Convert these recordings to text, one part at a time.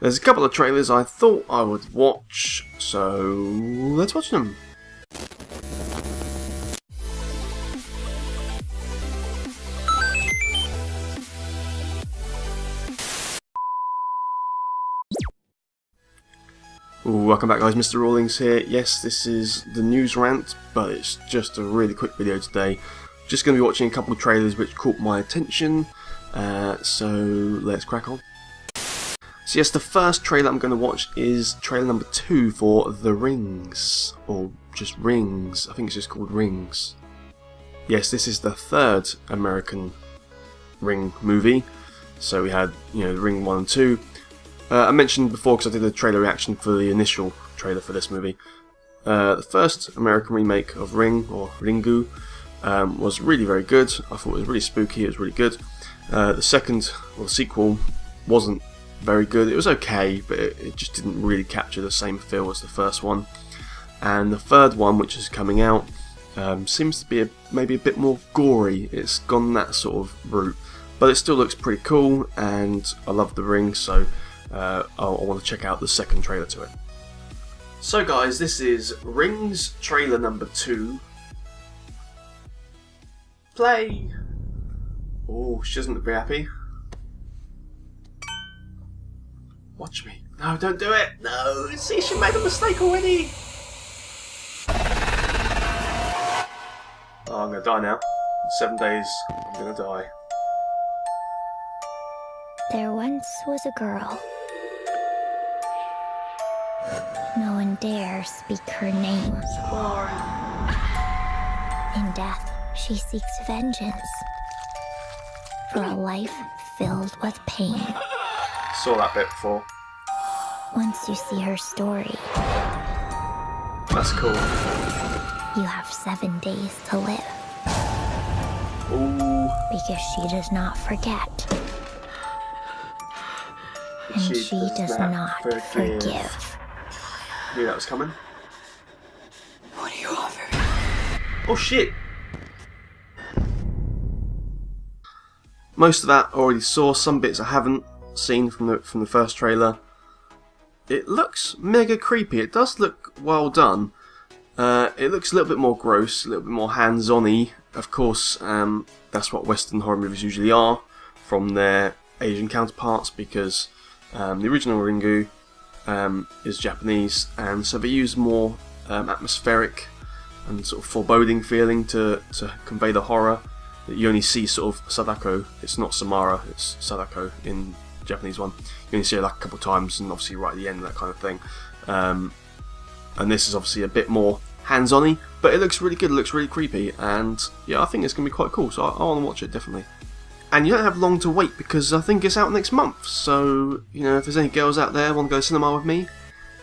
There's a couple of trailers I thought I would watch, so let's watch them. Welcome back guys, Mr. Rawlings here. Yes, this is the news rant, but it's just a really quick video today. Just going to be watching a couple of trailers which caught my attention, so let's crack on. So yes, the first trailer I'm going to watch is trailer number 2 for The Rings, or just Rings, I think it's just called Rings. Yes, this is the third American Ring movie, so we had, The Ring 1 and 2. I mentioned before, because I did a trailer reaction for the initial trailer for this movie, the first American remake of Ring, or Ringu, was really very good. I thought it was really spooky, it was really good. The second, or the sequel, wasn't very good. It was okay, but it just didn't really capture the same feel as the first one. And the third one, which is coming out, seems to be maybe a bit more gory. It's gone that sort of route, but it still looks pretty cool, and I love The Ring, so I want to check out the second trailer to it. So guys, this is Rings trailer number 2. Play! Oh, she doesn't look very happy. Watch me. No, don't do it! No! See, she made a mistake already! Oh, I'm gonna die now. In 7 days, I'm gonna die. There once was a girl. No one dare speak her name. In death, she seeks vengeance for a life filled with pain. Saw that bit before. Once you see her story, That's cool. you have 7 days to live. Ooh. Because she does not forget. And she does not forgive. Knew that was coming. What do you offer? Oh shit! Most of that I already saw. Some bits I haven't seen from the first trailer. It looks mega creepy. It does look well done. It looks a little bit more gross, a little bit more hands-on-y. Of course, that's what Western horror movies usually are from their Asian counterparts, because the original Ringu is Japanese, and so they use more atmospheric and sort of foreboding feeling to convey the horror that you only see sort of Sadako. It's not Samara, it's Sadako in the Japanese one. You only see it like a couple of times, and obviously right at the end, that kind of thing. And this is obviously a bit more hands-on-y, but it looks really good, it looks really creepy, and yeah, I think it's going to be quite cool, so I want to watch it, definitely. And you don't have long to wait, because I think it's out next month, so, if there's any girls out there who want to go to cinema with me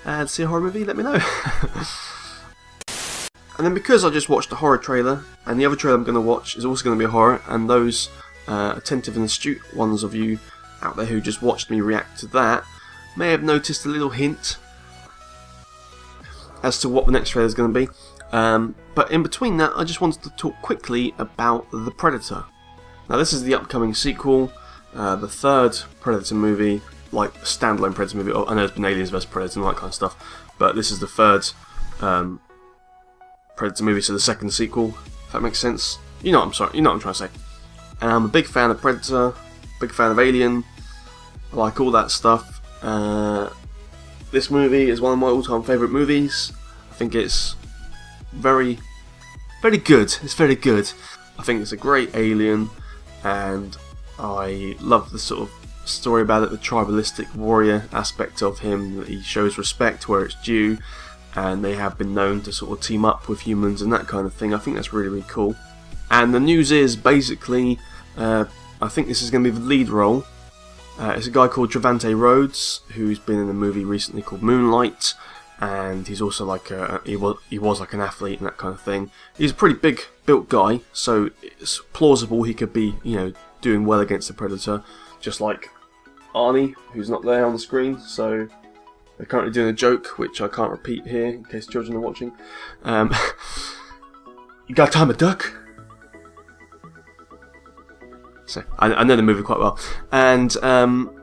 and see a horror movie, let me know. And then because I just watched the horror trailer, and the other trailer I'm going to watch is also going to be a horror, and those attentive and astute ones of you out there who just watched me react to that may have noticed a little hint as to what the next trailer is going to be. But in between that, I just wanted to talk quickly about The Predator. Now this is the upcoming sequel, the third Predator movie, like standalone Predator movie. I know there's been Aliens vs Predator and all that kind of stuff, but this is the third Predator movie, so the second sequel, if that makes sense. You know what I'm trying to say. And I'm a big fan of Predator, big fan of Alien, I like all that stuff. This movie is one of my all-time favourite movies. I think it's very good. It's very good. I think it's a great Alien, and I love the sort of story about it, the tribalistic warrior aspect of him, that he shows respect where it's due, and they have been known to sort of team up with humans and that kind of thing. I think that's really, really cool. And the news is basically, I think this is going to be the lead role. It's a guy called Trevante Rhodes, who's been in a movie recently called Moonlight, and he's also like he was like an athlete and that kind of thing. He's a pretty big built guy, so it's plausible he could be, doing well against the Predator, just like Arnie, who's not there on the screen. So they're currently doing a joke, which I can't repeat here in case children are watching. You got time a duck? So I know the movie quite well. And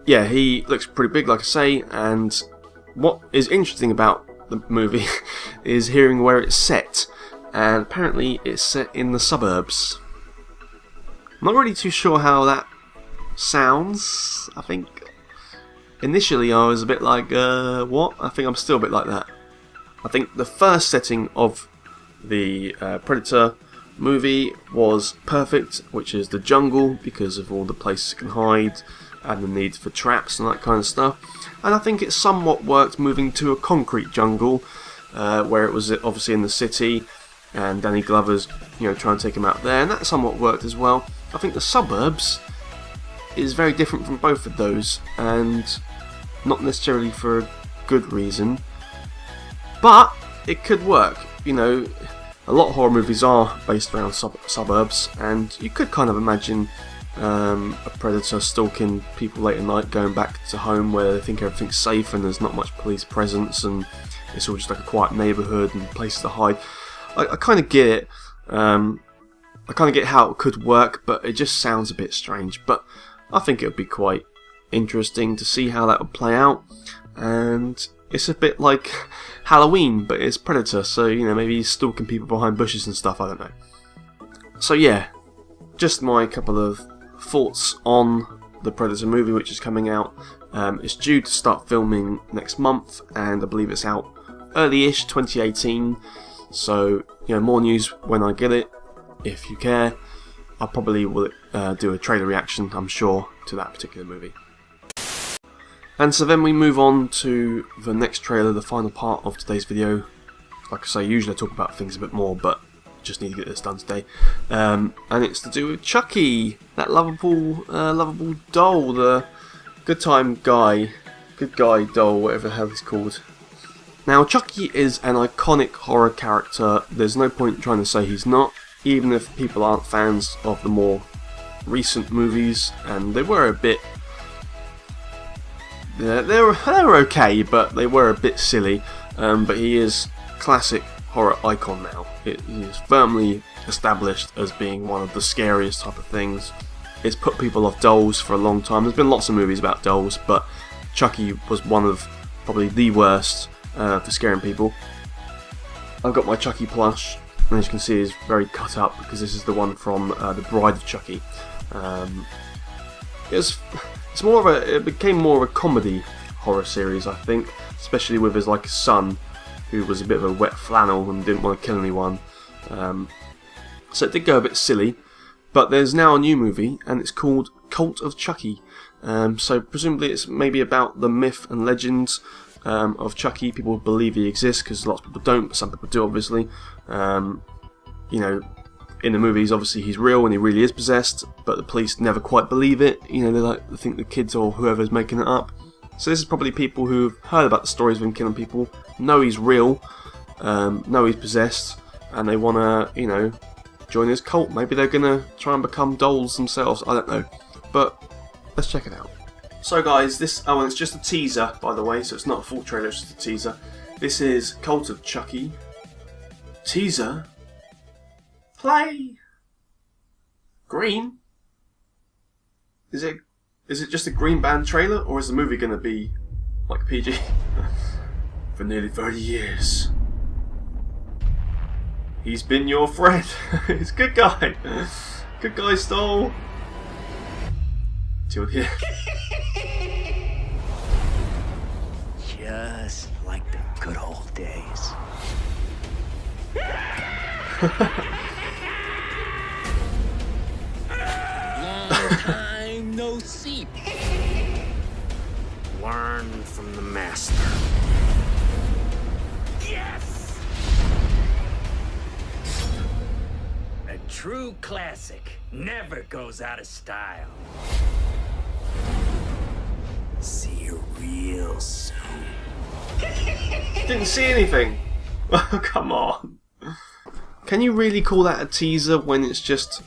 yeah, he looks pretty big, like I say. And what is interesting about the movie is hearing where it's set. And apparently it's set in the suburbs. I'm not really too sure how that sounds. I think initially I was a bit like, what? I think I'm still a bit like that. I think the first setting of the Predator movie was perfect, which is the jungle, because of all the places it can hide and the need for traps and that kind of stuff. And I think it somewhat worked moving to a concrete jungle, where it was obviously in the city, and Danny Glover's, trying to take him out there, and that somewhat worked as well. I think the suburbs is very different from both of those, and not necessarily for a good reason, but it could work. A lot of horror movies are based around suburbs, and you could kind of imagine a predator stalking people late at night, going back to home where they think everything's safe and there's not much police presence, and it's all just like a quiet neighbourhood and places to hide. I kind of get it. I kind of get how it could work, but it just sounds a bit strange. But I think it would be quite interesting to see how that would play out. And it's a bit like Halloween, but it's Predator, so maybe he's stalking people behind bushes and stuff, I don't know. So yeah, just my couple of thoughts on the Predator movie, which is coming out. It's due to start filming next month, and I believe it's out early-ish 2018, so more news when I get it. If you care, I probably will do a trailer reaction, I'm sure, to that particular movie. And so then we move on to the next trailer, the final part of today's video. Like I say, usually I talk about things a bit more, but just need to get this done today. And it's to do with Chucky, that lovable doll, the good guy doll, whatever the hell he's called. Now, Chucky is an iconic horror character. There's no point trying to say he's not, even if people aren't fans of the more recent movies, and they were a bit... they were okay, but they were a bit silly. But he is classic horror icon now. He is firmly established as being one of the scariest type of things. It's put people off dolls for a long time. There's been lots of movies about dolls, but Chucky was one of probably the worst for scaring people. I've got my Chucky plush, and as you can see, it's very cut up because this is the one from The Bride of Chucky. It became more of a comedy horror series, I think, especially with his son, who was a bit of a wet flannel and didn't want to kill anyone. So it did go a bit silly, but there's now a new movie, and it's called Cult of Chucky. So presumably it's maybe about the myth and legends of Chucky. People believe he exists, because lots of people don't, but some people do, obviously. In the movies, obviously he's real and he really is possessed, but the police never quite believe it. They think the kids or whoever's making it up. So this is probably people who've heard about the stories of him killing people, know he's real, know he's possessed, and they want to, join his cult. Maybe they're going to try and become dolls themselves, I don't know. But let's check it out. So guys, it's just a teaser, by the way, so it's not a full trailer, it's just a teaser. This is Cult of Chucky. Teaser. Play. Green. Is it just a green band trailer, or is the movie going to be like PG? For nearly 30 years. He's been your friend. He's a good guy. Good guy stole. Do you want to hear? Just like the good old days. Long time no see. Learn from the master. Yes! A true classic never goes out of style. See you real soon. Didn't see anything. Oh, come on. Can you really call that a teaser when it's just,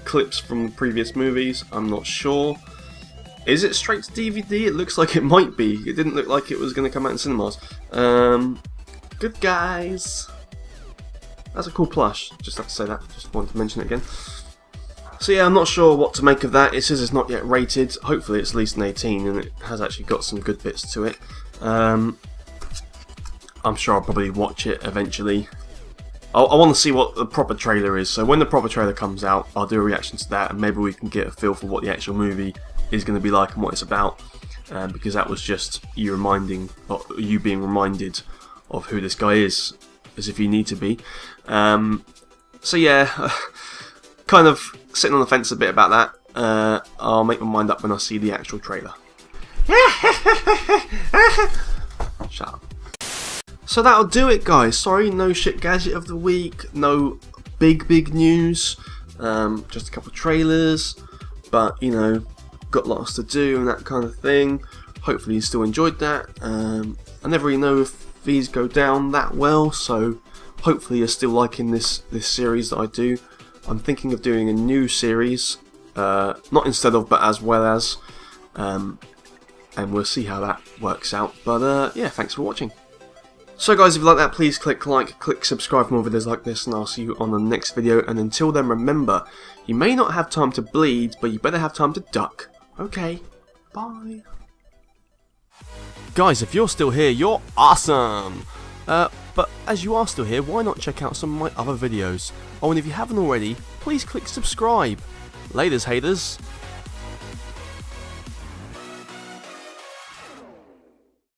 clips from previous movies? I'm not sure. Is it straight to DVD? It looks like it might be. It didn't look like it was going to come out in cinemas. Good guys. That's a cool plush. Just have to say that. Just wanted to mention it again. So yeah, I'm not sure what to make of that. It says it's not yet rated. Hopefully it's at least an 18, and it has actually got some good bits to it. I'm sure I'll probably watch it eventually. I want to see what the proper trailer is, so when the proper trailer comes out, I'll do a reaction to that, and maybe we can get a feel for what the actual movie is going to be like and what it's about, because that was just you being reminded of who this guy is, as if you need to be. So yeah, kind of sitting on the fence a bit about that. I'll make my mind up when I see the actual trailer. Shut up. So that'll do it, guys. Sorry, no shit gadget of the week, no big news, just a couple of trailers, but you know, got lots to do and that kind of thing. Hopefully you still enjoyed that. I never really know if these go down that well, so hopefully you're still liking this series that I do. I'm thinking of doing a new series, not instead of, but as well as, and we'll see how that works out. But yeah, thanks for watching. So guys, if you like that, please click like, click subscribe for more videos like this, and I'll see you on the next video. And until then, remember, you may not have time to bleed, but you better have time to duck. Okay, bye. Guys, if you're still here, you're awesome! But as you are still here, why not check out some of my other videos? Oh, and if you haven't already, please click subscribe. Laters, haters.